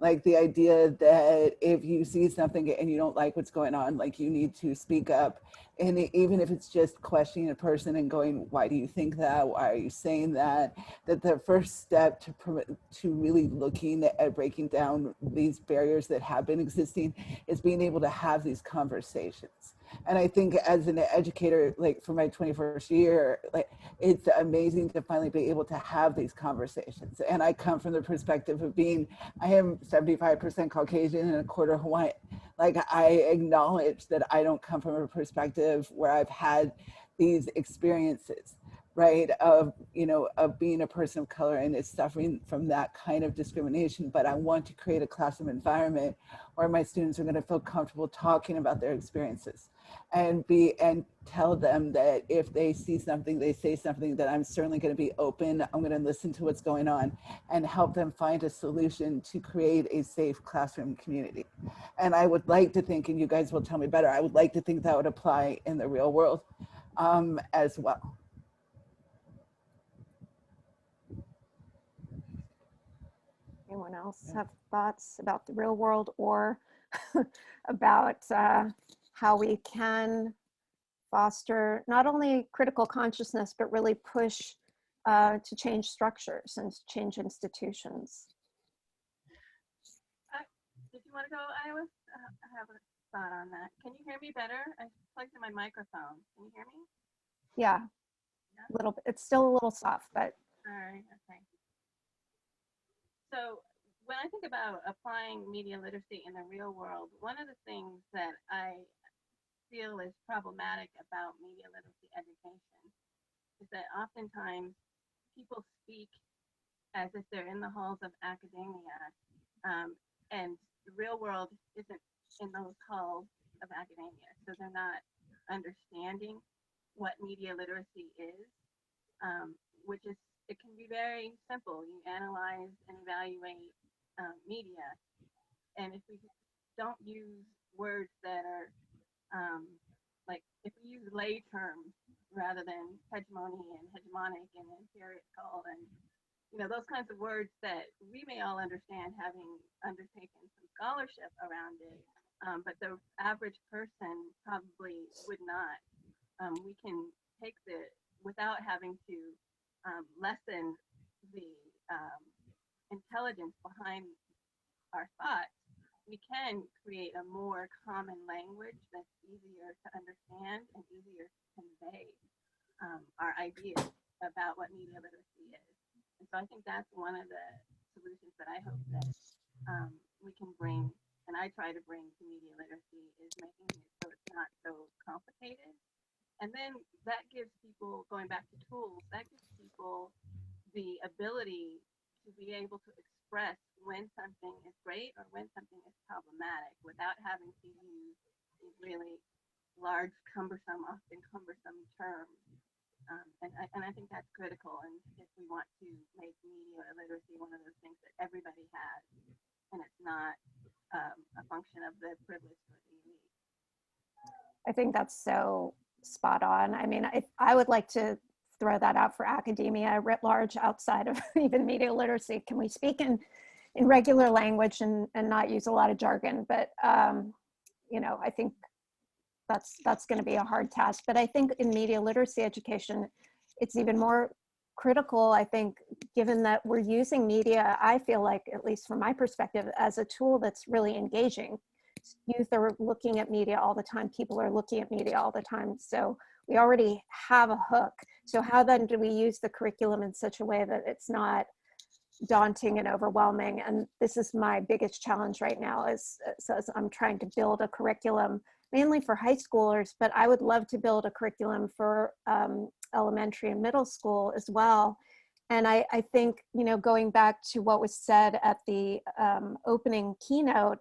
Like the idea that if you see something and you don't like what's going on, like you need to speak up. And even if it's just questioning a person and going, why do you think that? Why are you saying that? That the first step to really looking at breaking down these barriers that have been existing is being able to have these conversations. And I think as an educator, like for my 21st year, like it's amazing to finally be able to have these conversations. And I come from the perspective of I am 75% Caucasian and a quarter Hawaiian. Like I acknowledge that I don't come from a perspective where I've had these experiences, right, of being a person of color and is suffering from that kind of discrimination. But I want to create a classroom environment where my students are going to feel comfortable talking about their experiences and tell them that if they see something, they say something, that I'm certainly going to be open. I'm going to listen to what's going on and help them find a solution to create a safe classroom community. And I would like to think, and you guys will tell me better, I would like to think that would apply in the real world as well. Anyone else have thoughts about the real world or about how we can foster not only critical consciousness, but really push to change structures and change institutions? Did you want to go, Iowyth? I have a thought on that. Can you hear me better? I plugged in my microphone. Can you hear me? Yeah, a little bit. It's still a little soft, but. All right, okay. So when I think about applying media literacy in the real world, one of the things that I feel is problematic about media literacy education is that oftentimes people speak as if they're in the halls of academia, and the real world isn't in those halls of academia. So they're not understanding what media literacy is, which is, it can be very simple. You analyze and evaluate media. And if we don't use words that are like, if we use lay terms rather than hegemony and hegemonic and empirical and, you know, those kinds of words that we may all understand, having undertaken some scholarship around it, but the average person probably would not. We can take without having to lessen the intelligence behind our thoughts, we can create a more common language that's easier to understand and easier to convey our ideas about what media literacy is. And so I think that's one of the solutions that I hope that we can bring, and I try to bring to media literacy, is making it so it's not so complicated. And then that gives people, going back to tools, that gives people the ability to be able to express when something is great or when something is problematic without having to use these really large, often cumbersome terms. And I think that's critical. And if we want to make media literacy one of those things that everybody has, and it's not a function of the privilege or the elite. I think that's so spot on. I mean, I would like to throw that out for academia writ large, outside of even media literacy. Can we speak in regular language and not use a lot of jargon? But you know, I think that's going to be a hard task. But I think in media literacy education, it's even more critical, I think, given that we're using media, I feel like, at least from my perspective, as a tool that's really engaging. Youth are looking at media all the time. People are looking at media all the time. So we already have a hook. So how then do we use the curriculum in such a way that it's not daunting and overwhelming? And this is my biggest challenge right now, is as I'm trying to build a curriculum mainly for high schoolers, but I would love to build a curriculum for elementary and middle school as well. And I think, you know, going back to what was said at the opening keynote,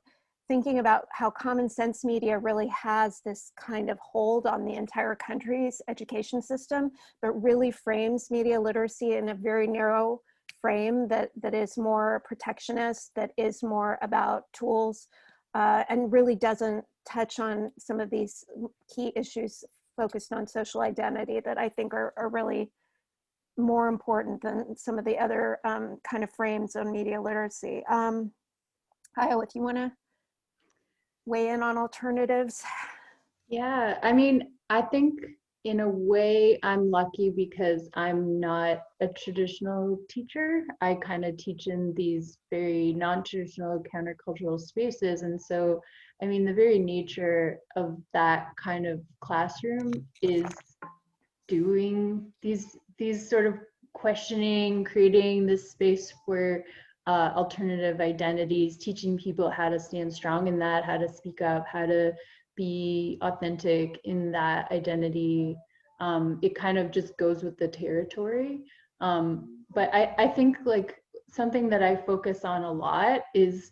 thinking about how common sense media really has this kind of hold on the entire country's education system, but really frames media literacy in a very narrow frame that is more protectionist, that is more about tools, and really doesn't touch on some of these key issues focused on social identity that I think are really more important than some of the other kind of frames on media literacy. Iowyth, you want to weigh in on alternatives? Yeah, I mean, I think in a way I'm lucky because I'm not a traditional teacher. I kind of teach in these very non-traditional countercultural spaces. And so, I mean, the very nature of that kind of classroom is doing these sort of questioning, creating this space for alternative identities, teaching people how to stand strong in that, how to speak up, how to be authentic in that identity. It kind of just goes with the territory. But I think like something that I focus on a lot is,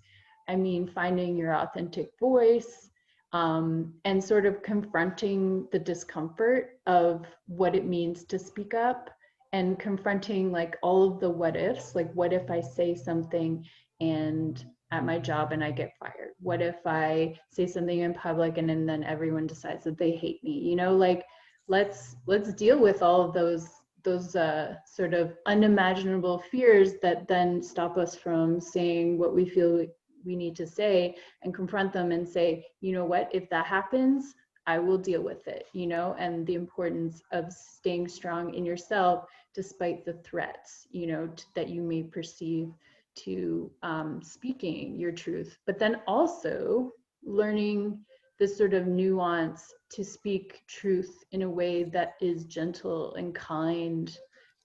I mean, finding your authentic voice, and sort of confronting the discomfort of what it means to speak up, and confronting like all of the what ifs, like what if I say something and at my job and I get fired? What if I say something in public and then everyone decides that they hate me? You know, like let's deal with all of those sort of unimaginable fears that then stop us from saying what we feel we need to say, and confront them and say, you know what, if that happens, I will deal with it, you know, and the importance of staying strong in yourself despite the threats, you know, that you may perceive to speaking your truth, but then also learning this sort of nuance to speak truth in a way that is gentle and kind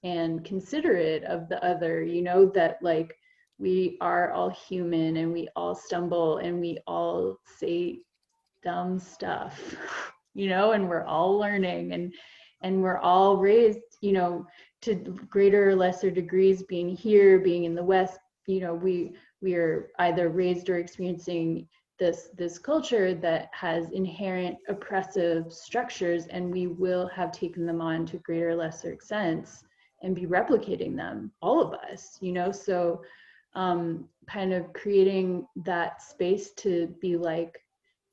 and considerate of the other, you know, that like we are all human and we all stumble and we all say dumb stuff, you know, and we're all learning, and we're all raised, you know, to greater or lesser degrees, being here, being in the West, we are either raised or experiencing this culture that has inherent oppressive structures, and we will have taken them on to greater or lesser extents and be replicating them, all of us, so kind of creating that space to be like,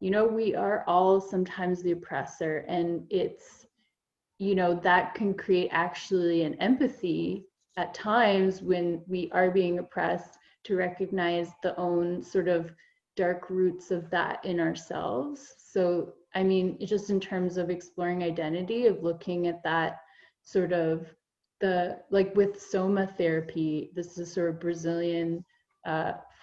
we are all sometimes the oppressor, and it's, that can create actually an empathy at times when we are being oppressed, to recognize the own sort of dark roots of that in ourselves. So, I mean, just in terms of exploring identity, of looking at that sort of like with soma therapy, this is sort of Brazilian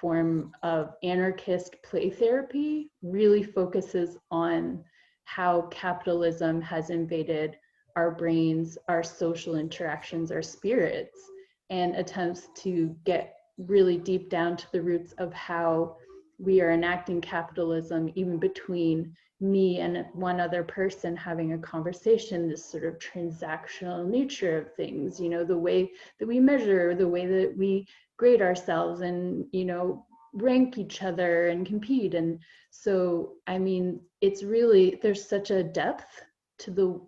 form of anarchist play therapy, really focuses on how capitalism has invaded our brains, our social interactions, our spirits, and attempts to get really deep down to the roots of how we are enacting capitalism, even between me and one other person having a conversation, this sort of transactional nature of things, the way that we measure, the way that we grade ourselves and, rank each other and compete. And so, I mean, it's really, there's such a depth to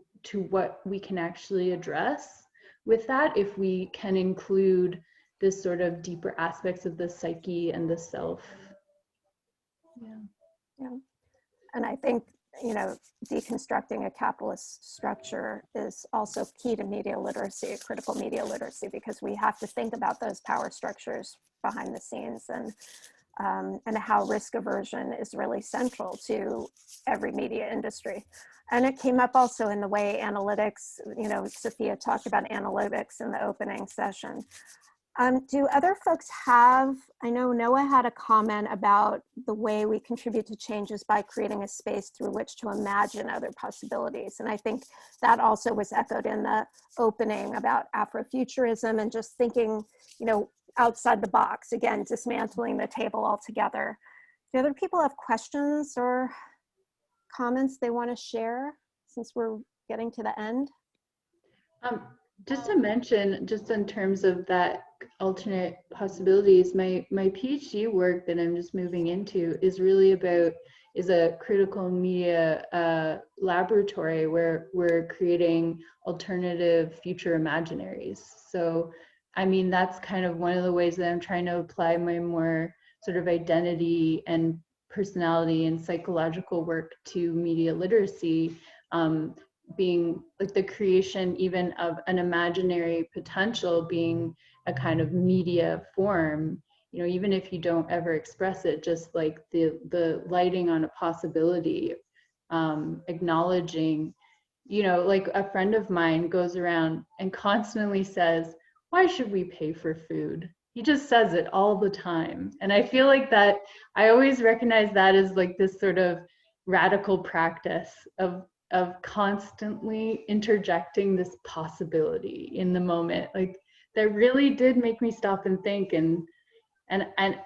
what we can actually address with that, if we can include this sort of deeper aspects of the psyche and the self. Yeah. And I think, deconstructing a capitalist structure is also key to media literacy, critical media literacy, because we have to think about those power structures behind the scenes, and how risk aversion is really central to every media industry. And it came up also in the way analytics, Sophia talked about analytics in the opening session. Do other folks have, I know Noah had a comment about the way we contribute to changes by creating a space through which to imagine other possibilities. And I think that also was echoed in the opening about Afrofuturism and just thinking, outside the box, again, dismantling the table altogether. Do other people have questions or comments they want to share since we're getting to the end? Just to mention, just in terms of that alternate possibilities, my PhD work that I'm just moving into is really is a critical media laboratory where we're creating alternative future imaginaries. So, I mean, that's kind of one of the ways that I'm trying to apply my more sort of identity and personality and psychological work to media literacy, being like the creation even of an imaginary potential being a kind of media form, even if you don't ever express it, just like the lighting on a possibility, acknowledging, like a friend of mine goes around and constantly says, why should we pay for food? He just says it all the time. And I feel like that I always recognize that as like this sort of radical practice of constantly interjecting this possibility in the moment. Like that really did make me stop and think. And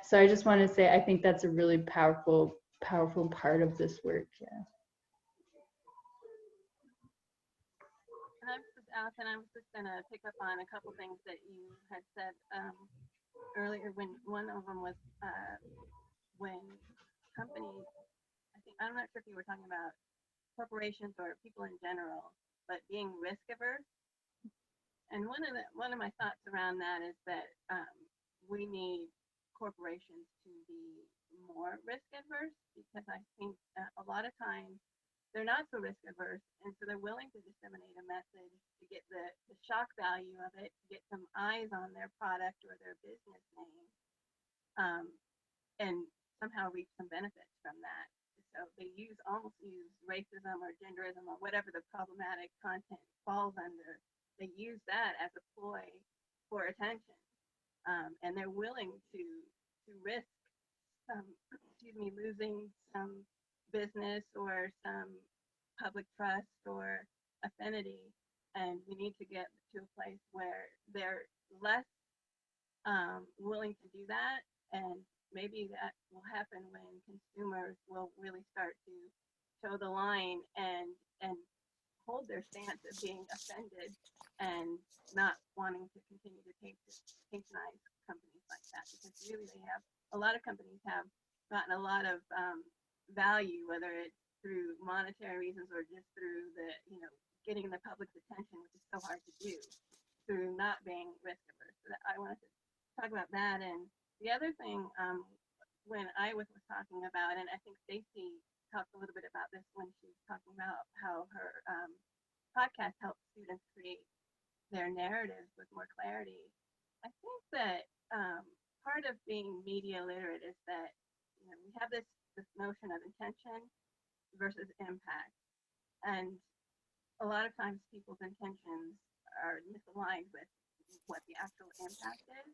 so I just want to say, I think that's a really powerful part of this work. Yeah. Alison, I was just going to pick up on a couple things that you had said earlier. When one of them was when companies, I'm not sure if you were talking about corporations or people in general, but being risk averse. And one of my thoughts around that is that we need corporations to be more risk averse, because I think a lot of times they're not so risk averse, and so they're willing to disseminate a message to get the shock value of it, to get some eyes on their product or their business name, and somehow reap some benefits from that. So they almost use racism or genderism or whatever the problematic content falls under. They use that as a ploy for attention, and they're willing to risk, losing some business or some public trust or affinity. And we need to get to a place where they're less willing to do that, and maybe that will happen when consumers will really start to toe the line and hold their stance of being offended and not wanting to continue to patronize companies like that, because really a lot of companies have gotten a lot of value, whether it's through monetary reasons or just through the, getting the public's attention, which is so hard to do, through not being risk averse. So I wanted to talk about that. And the other thing, when Iowyth was talking about, and I think Stacey talked a little bit about this when she was talking about how her podcast helps students create their narratives with more clarity. I think that part of being media literate is that we have this notion of intention versus impact, and a lot of times people's intentions are misaligned with what the actual impact is.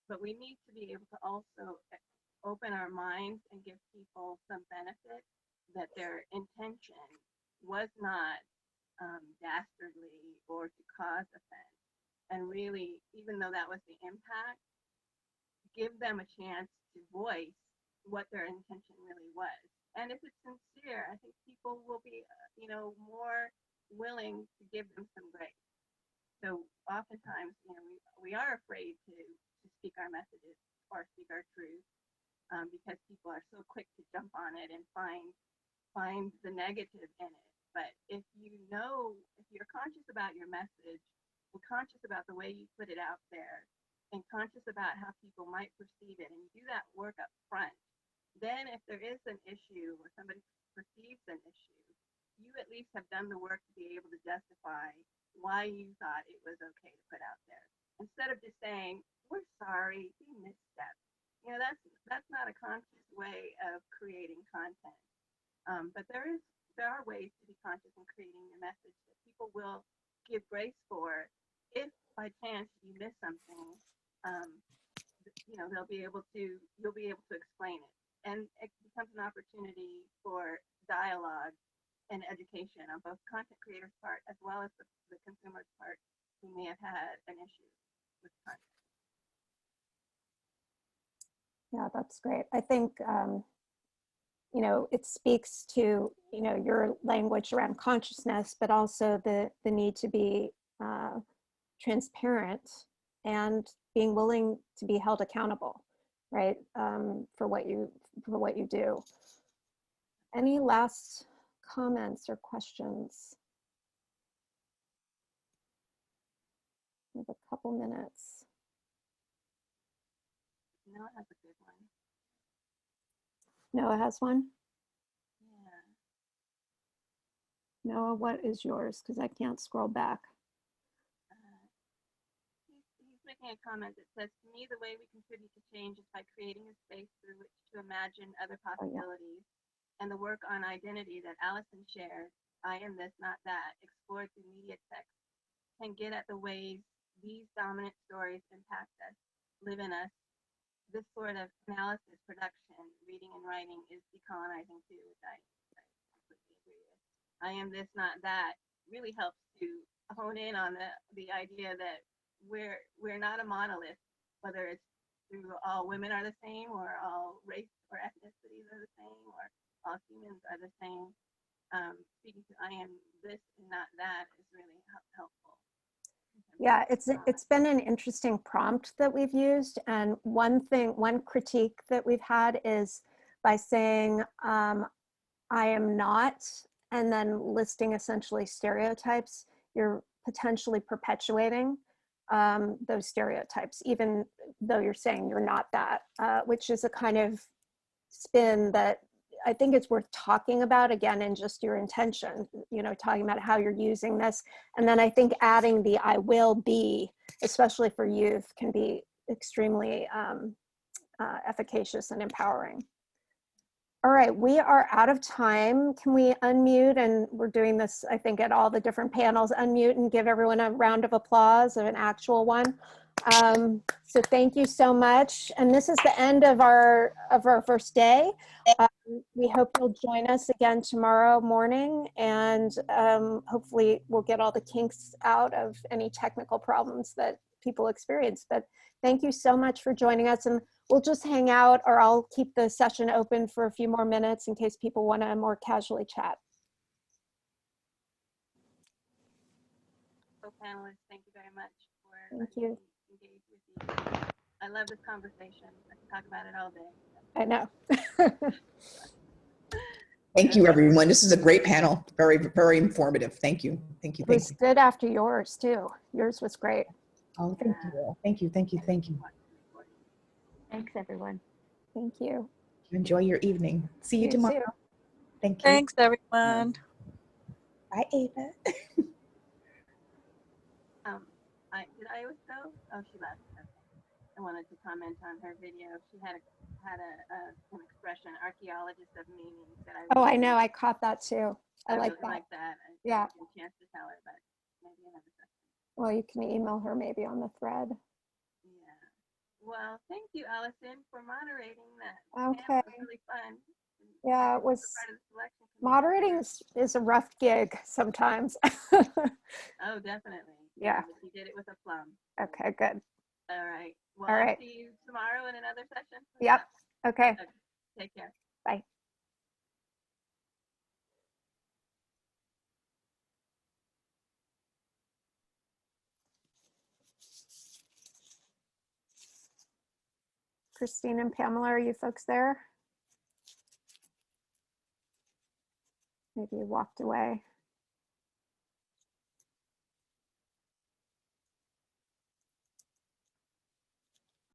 But we need to be able to also open our minds and give people some benefit that their intention was not dastardly or to cause offense. And really, even though that was the impact, give them a chance to voice what their intention really was. And if it's sincere, I think people will be, more willing to give them some grace. So oftentimes, we are afraid to speak our messages or speak our truth because people are so quick to jump on it and find the negative in it. But if you're conscious about your message and conscious about the way you put it out there and conscious about how people might perceive it, and you do that work up front, then if there is an issue or somebody perceives an issue, you at least have done the work to be able to justify why you thought it was okay to put out there. Instead of just saying, we're sorry, we misstepped. That's not a conscious way of creating content. But there are ways to be conscious in creating a message that people will give grace for. If by chance you miss something, you'll be able to explain it. And it becomes an opportunity for dialogue and education on both content creators' part as well as the consumer's part who may have had an issue with content. Yeah, that's great. I think, it speaks to, your language around consciousness, but also the need to be transparent and being willing to be held accountable, right, for what you do. Any last comments or questions? We have a couple minutes. Noah has a good one. Noah has one? Yeah. Noah, what is yours? Because I can't scroll back. He's making a comment that says, to me, the way we contribute to change is by creating a space through which to imagine other possibilities. And the work on identity that Alison shared, I am this, not that, explored through media text, can get at the ways these dominant stories impact us, live in us. This sort of analysis, production, reading and writing is decolonizing too, which I completely agree with. I am this, not that really helps to hone in on the idea that we're not a monolith, whether it's through all women are the same or all race or ethnicities are the same or all humans are the same. Speaking to I am this and not that is really helpful. Yeah, it's been an interesting prompt that we've used. And one critique that we've had is by saying, I am not, and then listing essentially stereotypes, you're potentially perpetuating those stereotypes, even though you're saying you're not that, which is a kind of spin that I think it's worth talking about again, and just your intention, talking about how you're using this. And then I think adding the I will be, especially for youth, can be extremely efficacious and empowering. All right, we are out of time. Can we unmute? And we're doing this, I think, at all the different panels. Unmute and give everyone a round of applause, of an actual one. So thank you so much. And this is the end of our first day. We hope you'll join us again tomorrow morning, and hopefully we'll get all the kinks out of any technical problems that people experience. But thank you so much for joining us, and we'll just hang out, or I'll keep the session open for a few more minutes in case people want to more casually chat. co-panelists, thank you very much for Thank letting you. me engage with you. I love this conversation. I can talk about it all day. I know. Thank you, everyone. This is a great panel. Very, very informative. Thank you. Thank you. It Thank was you. good after yours too. Yours was great. Oh, thank you. Thank you. Thank you. Thank you. Thanks, everyone. Thank you. Enjoy your evening. See you You tomorrow. too. Thank you. Thanks, everyone. Bye, Ava. Did Iowyth go? Oh, she left. Okay. I wanted to comment on her video. She had an expression, archaeologist of meaning, that I Oh, I really know. I caught that too. I like really that. like that. I Yeah. didn't get a chance to tell her, but maybe another session. Well, you can email her maybe on the thread. Yeah. Well, thank you, Alison, for moderating that. Okay. It was really fun. Yeah, it was. Part of the selection committee. Moderating is a rough gig sometimes. Oh, definitely. Yeah. But you did it with a plum. Okay, good. All right. Well, All I'll right. see you tomorrow in another session. Yep. Okay. Okay. Take care. Bye. Christine and Pamela, are you folks there? Maybe you walked away.